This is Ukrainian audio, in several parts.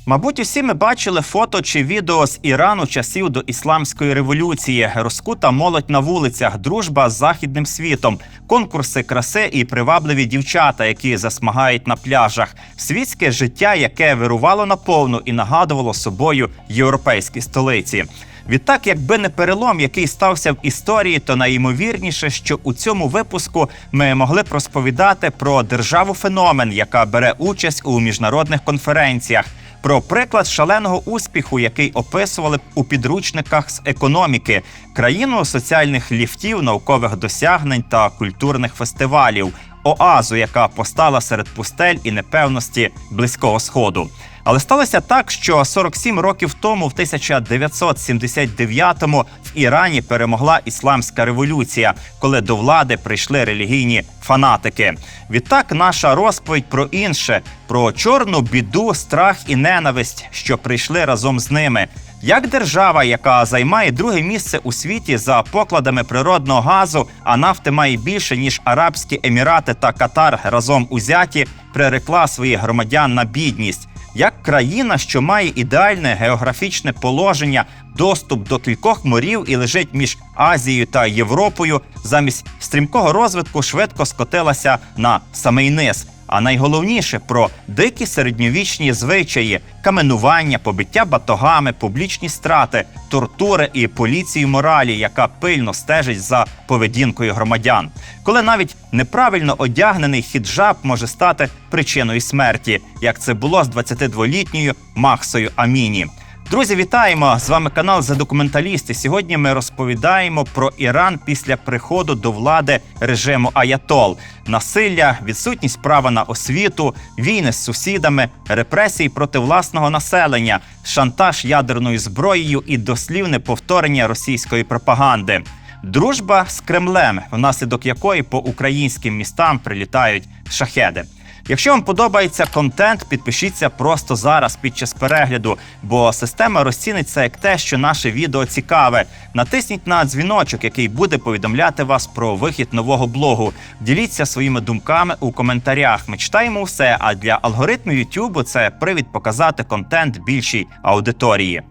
Мабуть, усі ми бачили фото чи відео з Ірану часів до Ісламської революції. Розкута молодь на вулицях, дружба з західним світом, конкурси краси і привабливі дівчата, які засмагають на пляжах. Світське життя, яке вирувало наповну і нагадувало собою європейські столиці. Відтак, якби не перелом, який стався в історії, то найімовірніше, що у цьому випуску ми могли б розповідати про державу-феномен, яка бере участь у міжнародних конференціях, про приклад шаленого успіху, який описували б у підручниках з економіки, країну соціальних ліфтів, наукових досягнень та культурних фестивалів, оазу, яка постала серед пустель і непевності Близького Сходу. Але сталося так, що 47 років тому, в 1979-му, в Ірані перемогла Ісламська революція, коли до влади прийшли релігійні фанатики. Відтак наша розповідь про інше, про чорну біду, страх і ненависть, що прийшли разом з ними. Як держава, яка займає друге місце у світі за покладами природного газу, а нафти має більше, ніж Арабські Емірати та Катар разом узяті, прирекла своїх громадян на бідність. Як країна, що має ідеальне географічне положення, доступ до кількох морів і лежить між Азією та Європою, замість стрімкого розвитку швидко скотилася на самий низ. А найголовніше – про дикі середньовічні звичаї, каменування, побиття батогами, публічні страти, тортури і поліцію моралі, яка пильно стежить за поведінкою громадян. Коли навіть неправильно одягнений хіджаб може стати причиною смерті, як це було з 22-літньою Махсою Аміні. Друзі, вітаємо! З вами канал «За документалісти». Сьогодні ми розповідаємо про Іран після приходу до влади режиму аятол. Насилля, відсутність права на освіту, війни з сусідами, репресії проти власного населення, шантаж ядерною зброєю і дослівне повторення російської пропаганди. Дружба з Кремлем, внаслідок якої по українським містам прилітають шахеди. Якщо вам подобається контент, підпишіться просто зараз під час перегляду, бо система розцінить це як те, що наше відео цікаве. Натисніть на дзвіночок, який буде повідомляти вас про вихід нового блогу. Діліться своїми думками у коментарях. Ми читаємо все, а для алгоритмів YouTube це привід показати контент більшій аудиторії.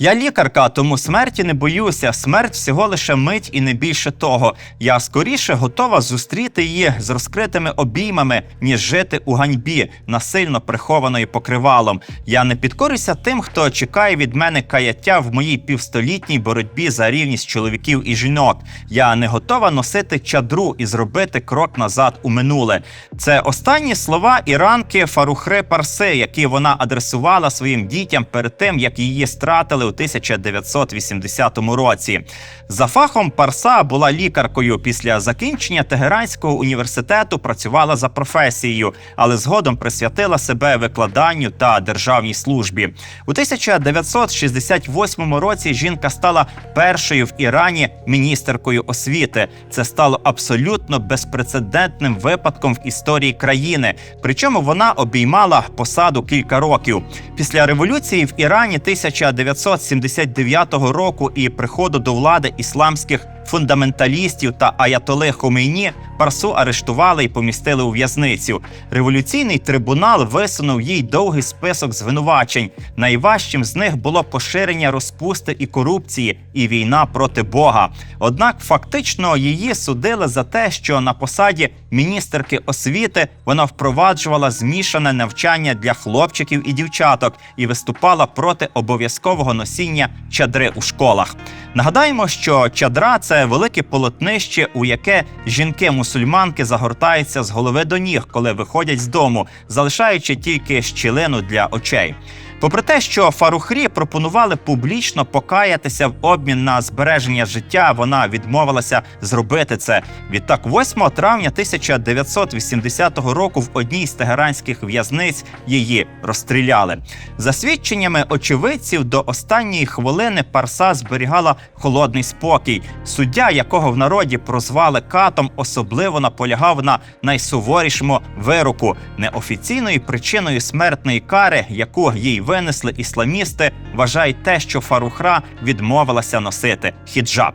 Я лікарка, тому смерті не боюся. Смерть всього лише мить і не більше того. Я скоріше готова зустріти її з розкритими обіймами, ніж жити у ганьбі, насильно прихованої покривалом. Я не підкорюся тим, хто чекає від мене каяття в моїй півстолітній боротьбі за рівність чоловіків і жінок. Я не готова носити чадру і зробити крок назад у минуле. Це останні слова іранки Фарухри Парси, які вона адресувала своїм дітям перед тим, як її стратили у 1980 році. За фахом Парса була лікаркою. Після закінчення Тегеранського університету працювала за професією, але згодом присвятила себе викладанню та державній службі. У 1968 році жінка стала першою в Ірані міністеркою освіти. Це стало абсолютно безпрецедентним випадком в історії країни. Причому вона обіймала посаду кілька років. Після революції в Ірані 1979 року і приходу до влади ісламських фундаменталістів та аятоли Хомейні Парсу арештували і помістили у в'язницю. Революційний трибунал висунув їй довгий список звинувачень. Найважчим з них було поширення розпусти і корупції і війна проти Бога. Однак фактично її судили за те, що на посаді міністерки освіти вона впроваджувала змішане навчання для хлопчиків і дівчаток і виступала проти обов'язкового носіння чадри у школах. Нагадаємо, що чадра – це велике полотнище, у яке жінки-мусульманки загортаються з голови до ніг, коли виходять з дому, залишаючи тільки щілину для очей. Попри те, що Фарухрі пропонували публічно покаятися в обмін на збереження життя, вона відмовилася зробити це. Відтак 8 травня 1980 року в одній з тегеранських в'язниць її розстріляли. За свідченнями очевидців, до останньої хвилини Парса зберігала холодний спокій. Суддя, якого в народі прозвали катом, особливо наполягав на найсуворішому вироку. Неофіційною причиною смертної кари, яку їй винесли ісламісти, вважають те, що Фарухра відмовилася носити хіджаб.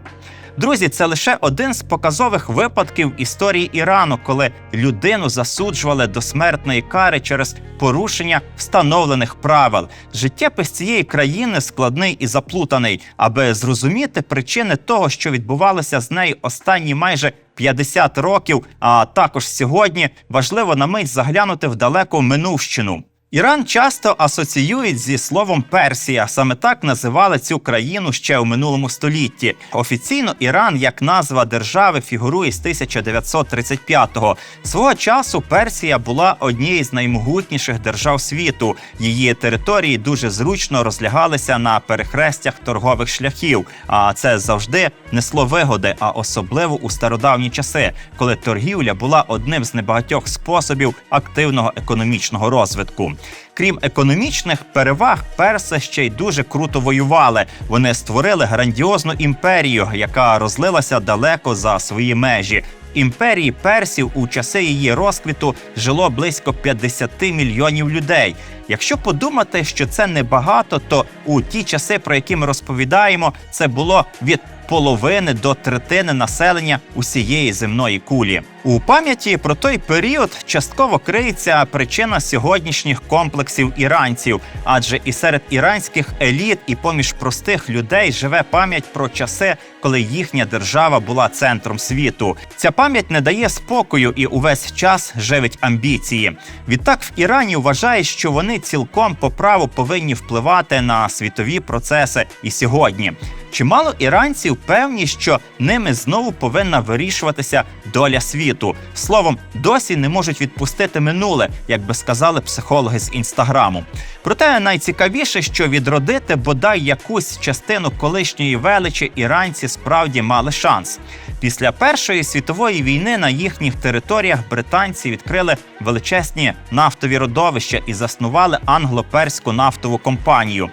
Друзі, це лише один з показових випадків історії Ірану, коли людину засуджували до смертної кари через порушення встановлених правил. Життєпис цієї країни складний і заплутаний. Аби зрозуміти причини того, що відбувалося з нею останні майже 50 років, а також сьогодні, важливо на мить заглянути в далеку минувщину. Іран часто асоціюють зі словом «Персія». Саме так називали цю країну ще у минулому столітті. Офіційно Іран як назва держави фігурує з 1935-го. Свого часу Персія була однією з наймогутніших держав світу. Її території дуже зручно розлягалися на перехрестях торгових шляхів. А це завжди несло вигоди, а особливо у стародавні часи, коли торгівля була одним з небагатьох способів активного економічного розвитку. Крім економічних переваг, перси ще й дуже круто воювали. Вони створили грандіозну імперію, яка розлилася далеко за свої межі. Імперії персів у часи її розквіту жило близько 50 мільйонів людей. Якщо подумати, що це небагато, то у ті часи, про які ми розповідаємо, це було від половини до третини населення усієї земної кулі. У пам'яті про той період частково криється причина сьогоднішніх комплексів іранців, адже і серед іранських еліт, і поміж простих людей живе пам'ять про часи, коли їхня держава була центром світу. Ця пам'ять не дає спокою і увесь час живить амбіції. Відтак в Ірані вважають, що вони цілком по праву повинні впливати на світові процеси і сьогодні. Чимало іранців певні, що ними знову повинна вирішуватися доля світу. Словом, досі не можуть відпустити минуле, як би сказали психологи з Інстаграму. Проте найцікавіше, що відродити бодай якусь частину колишньої величі іранці справді мали шанс. Після Першої світової війни на їхніх територіях британці відкрили величезні нафтові родовища і заснували англо-перську нафтову компанію.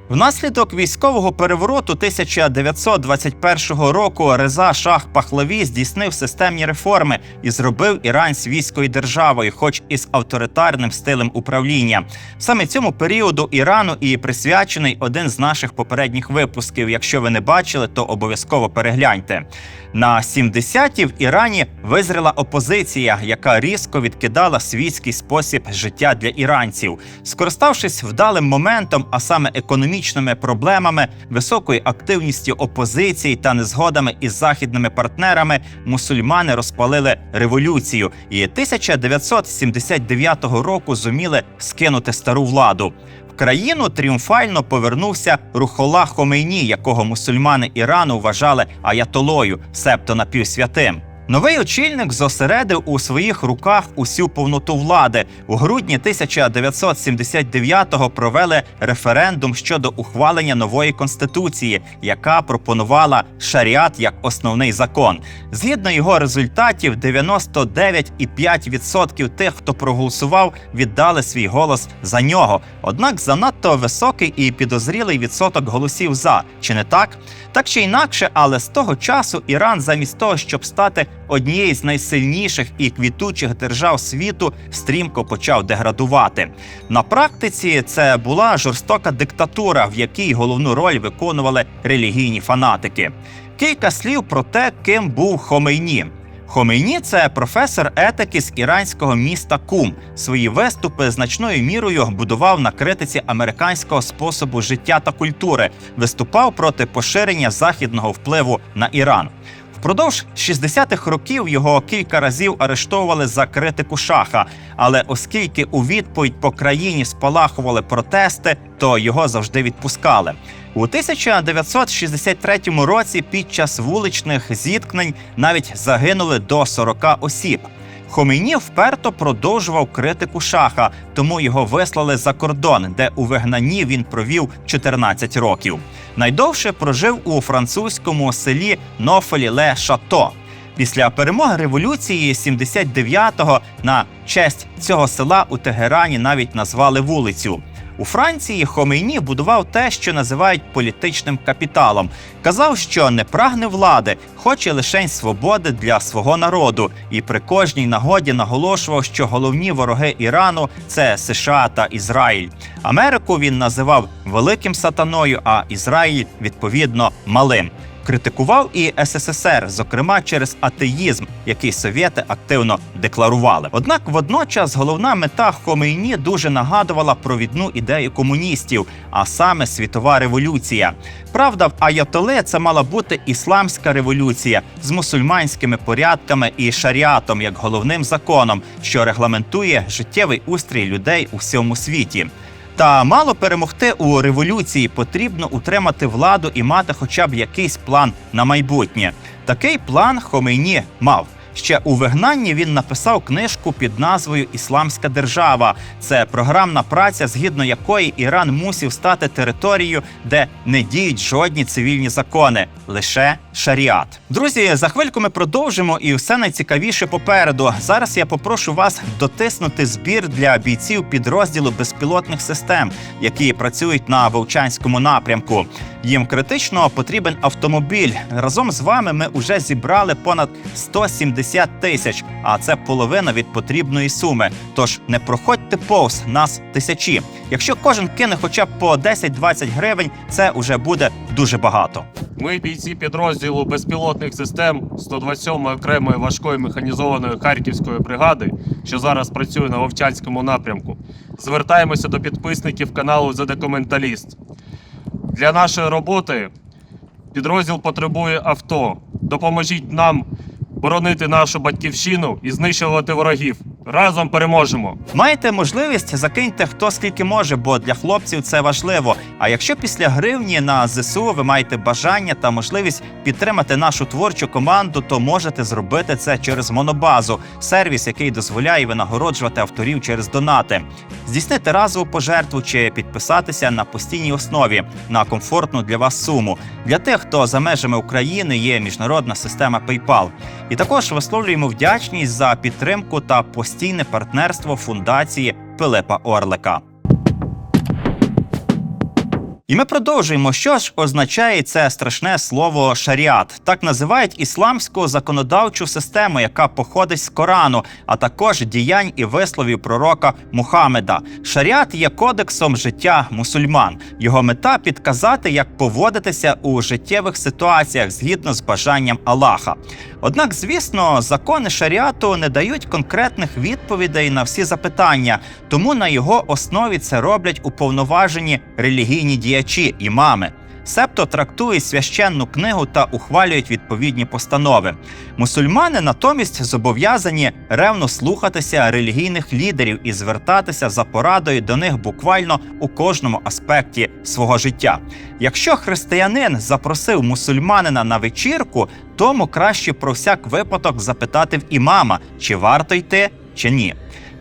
Внаслідок військового перевороту 1921 року Реза Шах Пахлаві здійснив системні реформи і зробив Іран свійською державою, хоч і з авторитарним стилем управління. Саме цьому періоду Ірану і присвячений один з наших попередніх випусків. Якщо ви не бачили, то обов'язково перегляньте. На 70-ті в Ірані визріла опозиція, яка різко відкидала світський спосіб життя для іранців. Скориставшись вдалим моментом, а саме економічними проблемами, високою активністю опозиції та незгодами із західними партнерами, мусульмани розпалили революцію і 1979 року зуміли скинути стару владу. В країну тріумфально повернувся Рухолла Хомейні, якого мусульмани Ірану вважали аятолою, себто напівсвятим. Новий очільник зосередив у своїх руках усю повноту влади. У грудні 1979-го провели референдум щодо ухвалення нової конституції, яка пропонувала шаріат як основний закон. Згідно його результатів, 99,5% тих, хто проголосував, віддали свій голос за нього. Однак занадто високий і підозрілий відсоток голосів «за». Чи не так? Так чи інакше, але з того часу Іран замість того, щоб стати однією з найсильніших і квітучих держав світу, стрімко почав деградувати. На практиці це була жорстока диктатура, в якій головну роль виконували релігійні фанатики. Кілька слів про те, ким був Хомейні. Хомейні – це професор етики з іранського міста Кум. Свої виступи значною мірою будував на критиці американського способу життя та культури, виступав проти поширення західного впливу на Іран. Впродовж 60-х років його кілька разів арештовували за критику шаха, але оскільки у відповідь по країні спалахували протести, то його завжди відпускали. У 1963 році під час вуличних зіткнень навіть загинули до 40 осіб. Хомейні вперто продовжував критику шаха, тому його вислали за кордон, де у вигнанні він провів 14 років. Найдовше прожив у французькому селі Нофелі-ле-Шато. Після перемоги революції 79-го на честь цього села у Тегерані навіть назвали вулицю. У Франції Хомейні будував те, що називають політичним капіталом. Казав, що не прагне влади, хоче лише свободи для свого народу. І при кожній нагоді наголошував, що головні вороги Ірану – це США та Ізраїль. Америку він називав великим сатаною, а Ізраїль, відповідно, малим. Критикував і СССР, зокрема через атеїзм, який совєти активно декларували. Однак водночас головна мета Хомейні дуже нагадувала провідну ідею комуністів, а саме світова революція. Правда, в аятоли це мала бути ісламська революція з мусульманськими порядками і шаріатом як головним законом, що регламентує життєвий устрій людей у всьому світі. Та мало перемогти у революції, потрібно утримати владу і мати хоча б якийсь план на майбутнє. Такий план Хомейні мав. Ще у вигнанні він написав книжку під назвою «Ісламська держава». Це програмна праця, згідно якої Іран мусив стати територією, де не діють жодні цивільні закони, лише шаріат. Друзі, за хвильку ми продовжимо і все найцікавіше попереду. Зараз я попрошу вас дотиснути збір для бійців підрозділу безпілотних систем, які працюють на Вовчанському напрямку. Їм критично потрібен автомобіль. Разом з вами ми вже зібрали понад 170 тисяч, а це половина від потрібної суми. Тож не проходьте повз, нас тисячі. Якщо кожен кине хоча б по 10-20 гривень, це вже буде дуже багато. Ми, бійці підрозділу безпілотних систем 127-ї окремої важкої механізованої Харківської бригади, що зараз працює на Вовчанському напрямку, звертаємося до підписників каналу «The Documentalist». Для нашої роботи підрозділ потребує авто. Допоможіть нам боронити нашу батьківщину і знищувати ворогів. Разом переможемо! Маєте можливість, закиньте хто скільки може, бо для хлопців це важливо. А якщо після гривні на ЗСУ ви маєте бажання та можливість підтримати нашу творчу команду, то можете зробити це через Монобазу – сервіс, який дозволяє винагороджувати авторів через донати. Здійснити разову пожертву чи підписатися на постійній основі на комфортну для вас суму. Для тих, хто за межами України, є міжнародна система PayPal. І також висловлюємо вдячність за підтримку та постійне партнерство фундації Пилипа Орлика. І ми продовжуємо, що ж означає це страшне слово «шаріат». Так називають ісламську законодавчу систему, яка походить з Корану, а також діянь і висловів пророка Мухаммеда. Шаріат є кодексом життя мусульман. Його мета – підказати, як поводитися у життєвих ситуаціях згідно з бажанням Аллаха. Однак, звісно, закони шаріату не дають конкретних відповідей на всі запитання, тому на його основі це роблять уповноважені релігійні діячі, імами. Себто трактують священну книгу та ухвалюють відповідні постанови. Мусульмани натомість зобов'язані ревно слухатися релігійних лідерів і звертатися за порадою до них буквально у кожному аспекті свого життя. Якщо християнин запросив мусульманина на вечірку, тому краще про всяк випадок запитати в імама, чи варто йти, чи ні.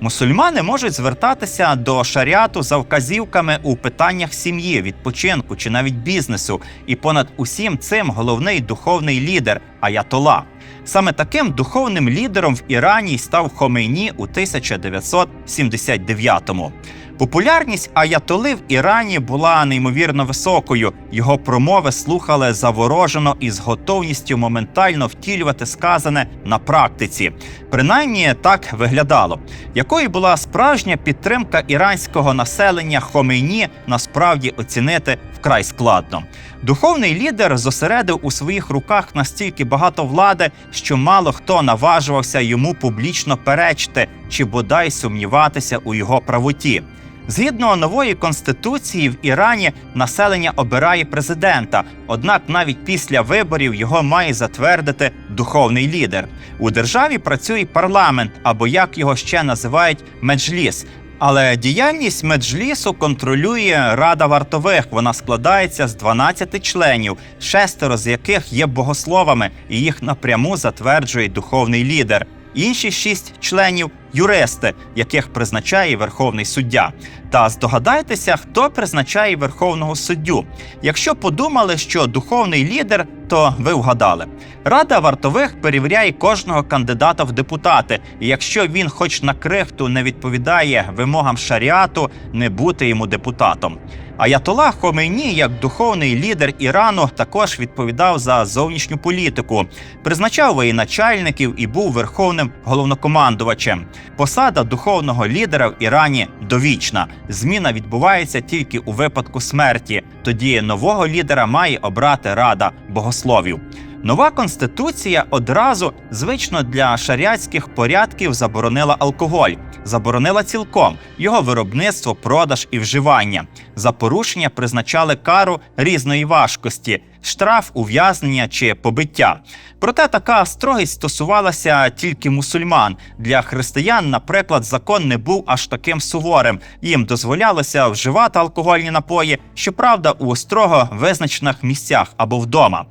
Мусульмани можуть звертатися до шаріату за вказівками у питаннях сім'ї, відпочинку чи навіть бізнесу. І понад усім цим головний духовний лідер – аятола. Саме таким духовним лідером в Ірані став Хомейні у 1979-му. Популярність аятоли в Ірані була неймовірно високою. Його промови слухали заворожено і з готовністю моментально втілювати сказане на практиці. Принаймні так виглядало. Якою була справжня підтримка іранського населення Хомейні, насправді оцінити вкрай складно. Духовний лідер зосередив у своїх руках настільки багато влади, що мало хто наважувався йому публічно перечити чи бодай сумніватися у його правоті. Згідно нової конституції в Ірані населення обирає президента, однак навіть після виборів його має затвердити духовний лідер. У державі працює парламент, або як його ще називають меджліс. Але діяльність меджлісу контролює Рада вартових. Вона складається з 12 членів, 6 з яких є богословами, і їх напряму затверджує духовний лідер. Інші 6 членів – юристи, яких призначає Верховний суддя. Та здогадайтеся, хто призначає Верховного суддю. Якщо подумали, що духовний лідер, то ви вгадали. Рада вартових перевіряє кожного кандидата в депутати, і якщо він хоч на крихту не відповідає вимогам шаріату, не бути йому депутатом. Аятолла Хомейні, як духовний лідер Ірану, також відповідав за зовнішню політику, призначав воєначальників і був верховним головнокомандувачем. Посада духовного лідера в Ірані довічна. Зміна відбувається тільки у випадку смерті. Тоді нового лідера має обрати Рада богословів. Нова конституція одразу, звично для шаріатських порядків, заборонила алкоголь. Заборонила цілком його виробництво, продаж і вживання. За порушення призначали кару різної важкості – штраф, ув'язнення чи побиття. Проте така строгість стосувалася тільки мусульман. Для християн, наприклад, закон не був аж таким суворим. Їм дозволялося вживати алкогольні напої, щоправда, у строго визначених місцях або вдома.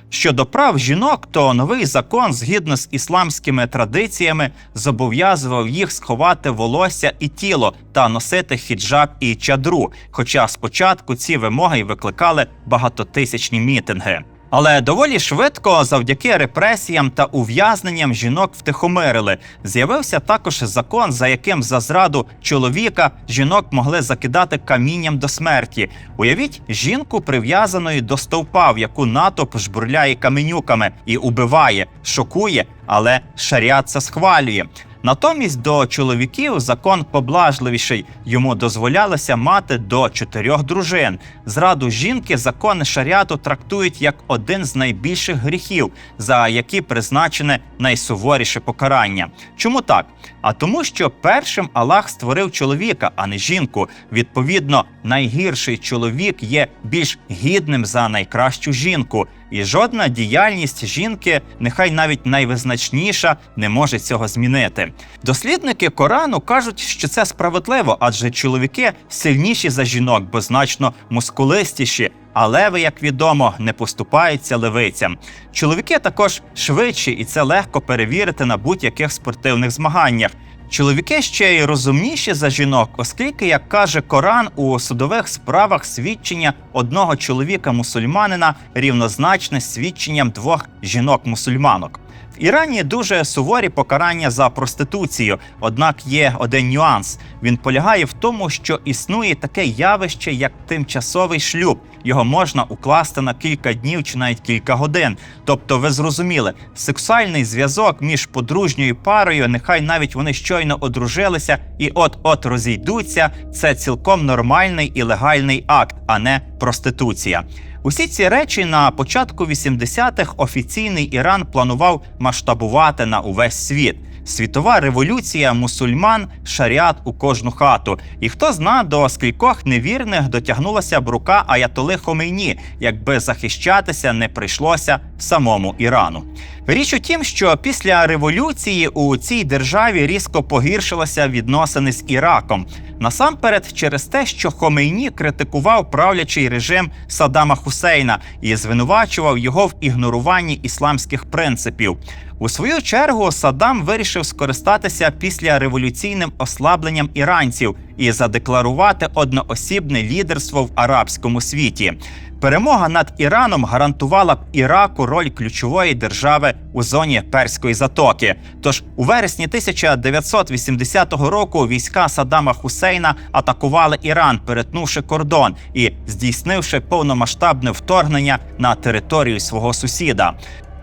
Щодо прав жінок, то новий закон, згідно з ісламськими традиціями, зобов'язував їх сховати волосся і тіло та носити хіджаб і чадру, хоча спочатку ці вимоги й викликали багатотисячні мітинги. Але доволі швидко, завдяки репресіям та ув'язненням, жінок втихомирили. З'явився також закон, за яким за зраду чоловіка жінок могли закидати камінням до смерті. Уявіть жінку, прив'язаною до стовпа, в яку натовп жбурляє каменюками і убиває, шокує, але шаріат це схвалює. Натомість до чоловіків закон поблажливіший. Йому дозволялося мати до 4 дружин. Зраду жінки закони шаріату трактують як один з найбільших гріхів, за які призначене найсуворіше покарання. Чому так? А тому, що першим Аллах створив чоловіка, а не жінку. Відповідно, найгірший чоловік є більш гідним за найкращу жінку. І жодна діяльність жінки, нехай навіть найвизначніша, не може цього змінити. Дослідники Корану кажуть, що це справедливо, адже чоловіки сильніші за жінок, бо значно мускулистіші, а леви, як відомо, не поступаються левицям. Чоловіки також швидші, і це легко перевірити на будь-яких спортивних змаганнях. Чоловіки ще й розумніші за жінок, оскільки, як каже Коран, у судових справах свідчення одного чоловіка-мусульманина рівнозначне з свідченням 2 жінок-мусульманок. В Ірані дуже суворі покарання за проституцію, однак є один нюанс. Він полягає в тому, що існує таке явище, як тимчасовий шлюб. Його можна укласти на кілька днів чи навіть кілька годин. Тобто, ви зрозуміли, сексуальний зв'язок між подружньою парою, нехай навіть вони щойно одружилися і от-от розійдуться, це цілком нормальний і легальний акт, а не проституція. Усі ці речі на початку 80-х офіційний Іран планував масштабувати на увесь світ. Світова революція мусульман, шаріат у кожну хату. І хто зна, до скількох невірних дотягнулася б рука аятоли Хомейні, якби захищатися не прийшлося самому Ірану. Річ у тім, що після революції у цій державі різко погіршилися відносини з Іраком. Насамперед через те, що Хомейні критикував правлячий режим Саддама Хусейна і звинувачував його в ігноруванні ісламських принципів. У свою чергу Саддам вирішив скористатися післяреволюційним ослабленням іранців і задекларувати одноосібне лідерство в арабському світі. Перемога над Іраном гарантувала б Іраку роль ключової держави у зоні Перської затоки. Тож у вересні 1980 року війська Саддама Хусейна атакували Іран, перетнувши кордон і здійснивши повномасштабне вторгнення на територію свого сусіда.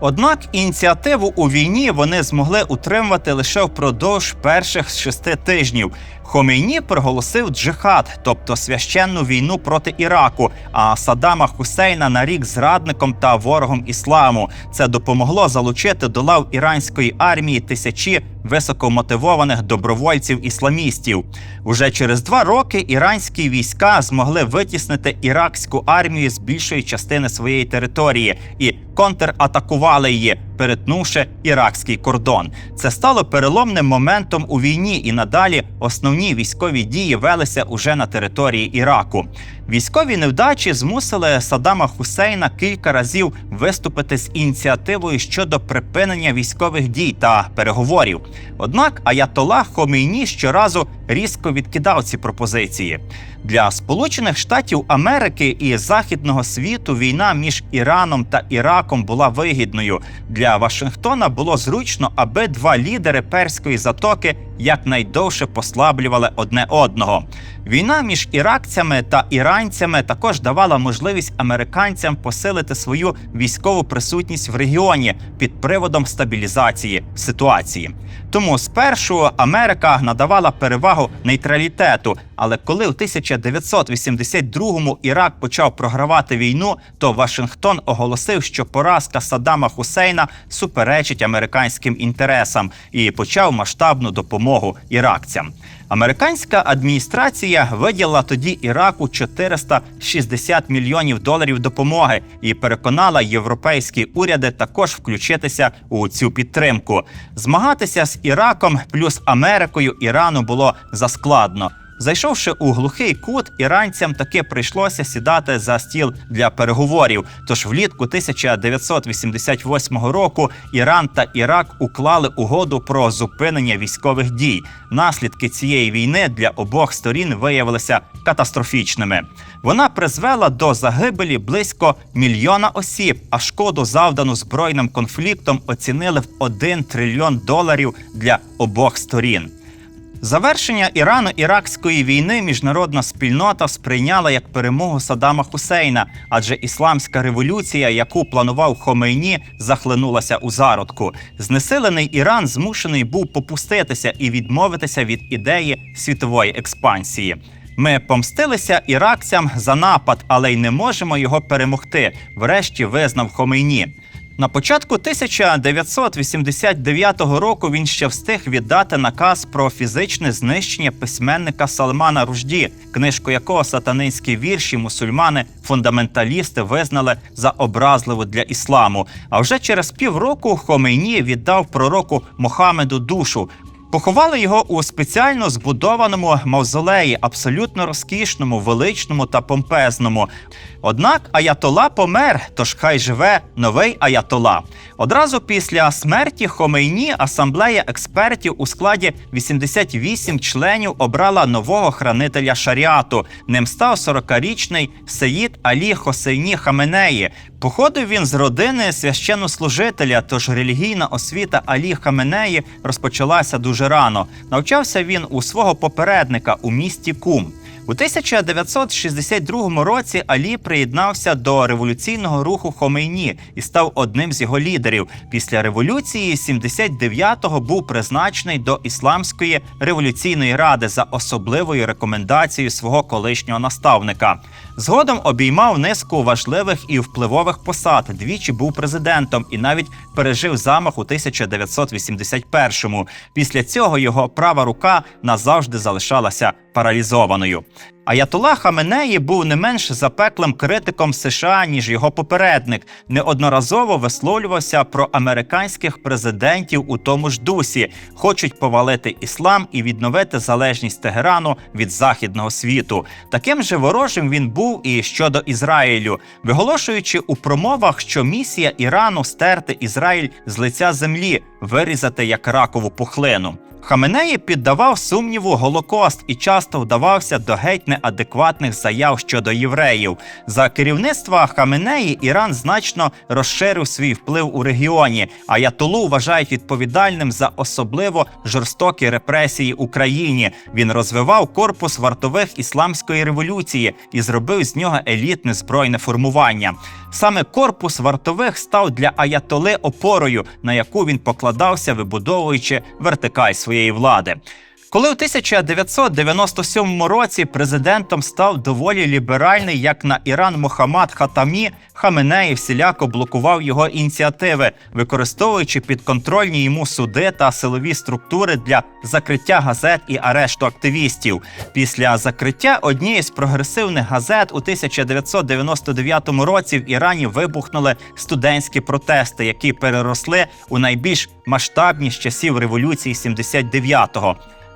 Однак ініціативу у війні вони змогли утримувати лише впродовж перших 6 тижнів. Хомейні проголосив джихад, тобто священну війну проти Іраку, а Саддама Хусейна нарік зрадником та ворогом ісламу. Це допомогло залучити до лав іранської армії тисячі високомотивованих добровольців-ісламістів. Уже через 2 роки іранські війська змогли витіснити іракську армію з більшої частини своєї території і контратакували її, перетнувши іракський кордон. Це стало переломним моментом у війні, і надалі основні військові дії велися уже на території Іраку. Військові невдачі змусили Саддама Хусейна кілька разів виступити з ініціативою щодо припинення військових дій та переговорів. Однак аятолла Хомейні щоразу різко відкидав ці пропозиції. Для Сполучених Штатів Америки і Західного світу війна між Іраном та Іраком була вигідною. Для Вашингтона було зручно, аби 2 лідери Перської затоки якнайдовше послаблювали одне одного. Війна між іракцями та іранцями також давала можливість американцям посилити свою військову присутність в регіоні під приводом стабілізації ситуації. Тому спершу Америка надавала перевагу нейтралітету, але коли у 1982-му Ірак почав програвати війну, то Вашингтон оголосив, що поразка Саддама Хусейна суперечить американським інтересам і почав масштабну допомогу іракцям. Американська адміністрація виділила тоді Іраку $460 мільйонів допомоги і переконала європейські уряди також включитися у цю підтримку. Змагатися з Іраком плюс Америкою Ірану було заскладно. Зайшовши у глухий кут, іранцям таки прийшлося сідати за стіл для переговорів. Тож влітку 1988 року Іран та Ірак уклали угоду про зупинення військових дій. Наслідки цієї війни для обох сторін виявилися катастрофічними. Вона призвела до загибелі близько 1 мільйона осіб, а шкоду, завдану збройним конфліктом, оцінили в $1 трильйон для обох сторін. Завершення Ірано-іракської війни міжнародна спільнота сприйняла як перемогу Саддама Хусейна, адже ісламська революція, яку планував Хомейні, захлинулася у зародку. Знесилений Іран змушений був попуститися і відмовитися від ідеї світової експансії. «Ми помстилися іракцям за напад, але й не можемо його перемогти», врешті визнав Хомейні. На початку 1989 року він ще встиг віддати наказ про фізичне знищення письменника Салмана Ружді, книжку якого сатанинські вірші мусульмани-фундаменталісти визнали за образливу для ісламу. А вже через півроку Хомейні віддав пророку Мохаммеду душу. Поховали його у спеціально збудованому мавзолеї, абсолютно розкішному, величному та помпезному. Однак аятола помер, тож хай живе новий аятола. Одразу після смерті Хомейні асамблея експертів у складі 88 членів обрала нового хранителя шаріату. Ним став 40-річний Сеїд Алі Хосейні Хаменеї. Походив він з родини священнослужителя, тож релігійна освіта Алі Хаменеї розпочалася дуже рано. Навчався він у свого попередника у місті Кум. У 1962 році Алі приєднався до революційного руху Хомейні і став одним з його лідерів. Після революції 79-го був призначений до Ісламської революційної ради за особливою рекомендацією свого колишнього наставника. Згодом обіймав низку важливих і впливових посад, двічі був президентом і навіть пережив замах у 1981-му. Після цього його права рука назавжди залишалася паралізованою. Аятолла Хаменеї був не менш запеклим критиком США, ніж його попередник. Неодноразово висловлювався про американських президентів у тому ж дусі. Хочуть повалити іслам і відновити залежність Тегерану від західного світу. Таким же ворожим він був і щодо Ізраїлю, виголошуючи у промовах, що місія Ірану стерти Ізраїль з лиця землі, вирізати як ракову пухлину. Хаменеї піддавав сумніву Голокост і часто вдавався до геть неадекватних заяв щодо євреїв. За керівництва Хаменеї Іран значно розширив свій вплив у регіоні. Аятоллу вважають відповідальним за особливо жорстокі репресії в Україні. Він розвивав корпус вартових ісламської революції і зробив з нього елітне збройне формування. Саме корпус вартових став для аятоли опорою, на яку він покладався, вибудовуючи вертикаль своєї влади. Коли у 1997 році президентом став доволі ліберальний, як на Іран, Мохаммад Хатамі, Хаменеї всіляко блокував його ініціативи, використовуючи підконтрольні йому суди та силові структури для закриття газет і арешту активістів. Після закриття однієї з прогресивних газет у 1999 році в Ірані вибухнули студентські протести, які переросли у найбільш масштабні з часів революції 79-го.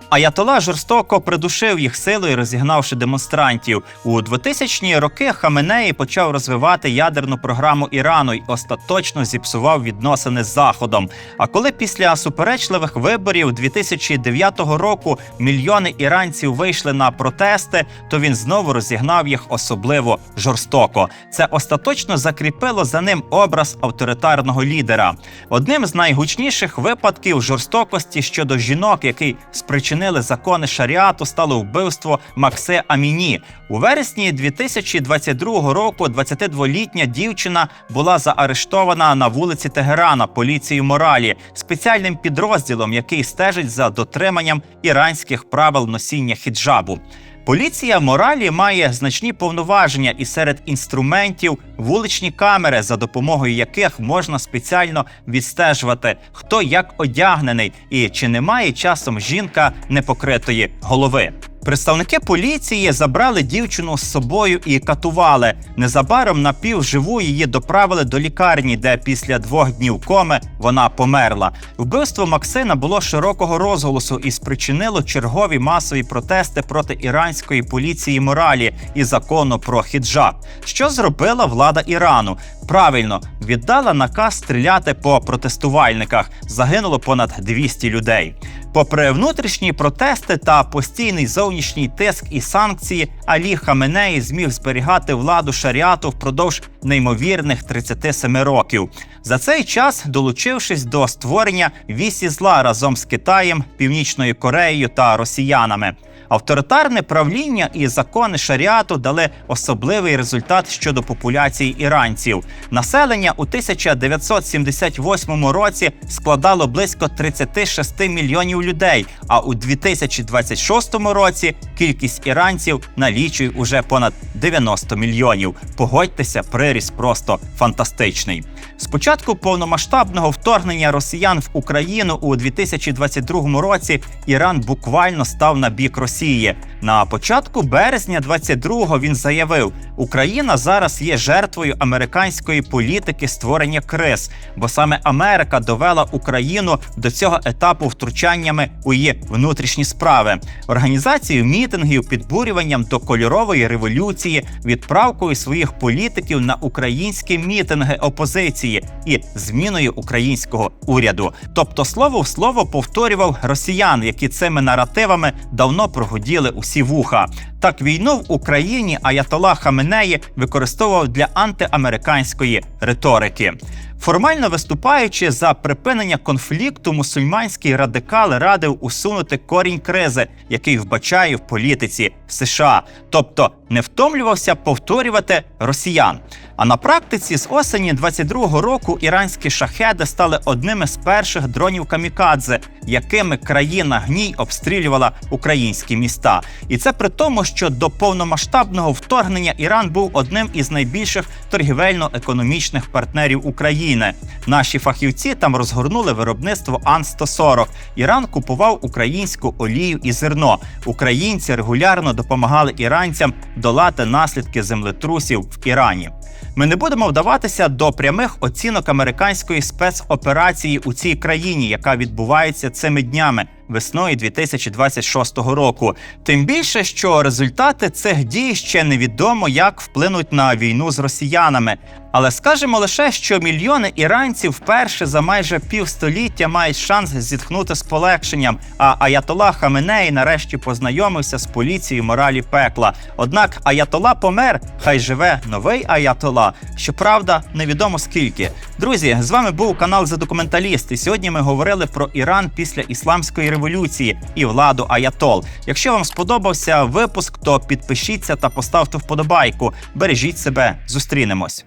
Аятолла жорстоко придушив їх силою, розігнавши демонстрантів. У 2000-ні роки Хаменеї почав розвивати ядерну програму Ірану й остаточно зіпсував відносини з Заходом. А коли після суперечливих виборів 2009 року мільйони іранців вийшли на протести, то він знову розігнав їх особливо жорстоко. Це остаточно закріпило за ним образ авторитарного лідера. Одним з найгучніших випадків жорстокості щодо жінок, який спричинив спричинили закони шаріату, стало вбивство Максе Аміні. У вересні 2022 року 22-літня дівчина була заарештована на вулиці Тегерана поліцією моралі, спеціальним підрозділом, який стежить за дотриманням іранських правил носіння хіджабу. Поліція моралі має значні повноваження, і серед інструментів вуличні камери, за допомогою яких можна спеціально відстежувати, хто як одягнений і чи немає часом жінка непокритої голови. Представники поліції забрали дівчину з собою і катували. Незабаром напівживу її доправили до лікарні, де після 2 днів коми вона померла. Вбивство Макси набуло широкого розголосу і спричинило чергові масові протести проти іранської поліції моралі і закону про хіджаб. Що зробила влада Ірану? Правильно, віддала наказ стріляти по протестувальниках. Загинуло понад 200 людей. Попри внутрішні протести та постійний зовнішній тиск і санкції, Алі Хаменеї зміг зберігати владу шаріату впродовж неймовірних 37 років. За цей час долучившись до створення вісі зла разом з Китаєм, Північною Кореєю та росіянами. Авторитарне правління і закони шаріату дали особливий результат щодо популяції іранців. Населення у 1978 році складало близько 36 мільйонів людей, а у 2026 році кількість іранців налічує уже понад 90 мільйонів. Погодьтеся, приріст просто фантастичний. З початку повномасштабного вторгнення росіян в Україну у 2022 році Іран буквально став на бік Росії. На початку березня 22-го він заявив: Україна зараз є жертвою американської політики створення криз, бо саме Америка довела Україну до цього етапу втручаннями у її внутрішні справи, організацією мітингів, підбурюванням до кольорової революції, відправкою своїх політиків на українські мітинги опозиції і зміною українського уряду. Тобто слово в слово повторював росіян, які цими наративами давно прогуділи усі вуха. Так, війну в Україні аятолла Хаменеї використовував для антиамериканської риторики. Формально виступаючи за припинення конфлікту, мусульманський радикал радив усунути корінь кризи, який вбачає в політиці США. Тобто не втомлювався повторювати росіян. А на практиці з осені 22-го року іранські шахеди стали одними з перших дронів камікадзе, якими країна-гній обстрілювала українські міста. І це при тому, що до повномасштабного вторгнення Іран був одним із найбільших торгівельно-економічних партнерів України. Наші фахівці там розгорнули виробництво Ан-140. Іран купував українську олію і зерно. Українці регулярно допомагали іранцям долати наслідки землетрусів в Ірані. Ми не будемо вдаватися до прямих оцінок американської спецоперації у цій країні, яка відбувається цими днями, весною 2026 року. Тим більше, що результати цих дій ще невідомо, як вплинуть на війну з росіянами. Але скажемо лише, що мільйони іранців вперше за майже півстоліття мають шанс зітхнути з полегшенням, а аятолла Хаменеї нарешті познайомився з поліцією моралі пекла. Однак аятолла помер, хай живе новий аятолла. Щоправда, невідомо скільки. Друзі, з вами був канал «За Документаліст», і сьогодні ми говорили про Іран після ісламської революції і владу аятол. Якщо вам сподобався випуск, то підпишіться та поставте вподобайку. Бережіть себе, зустрінемось.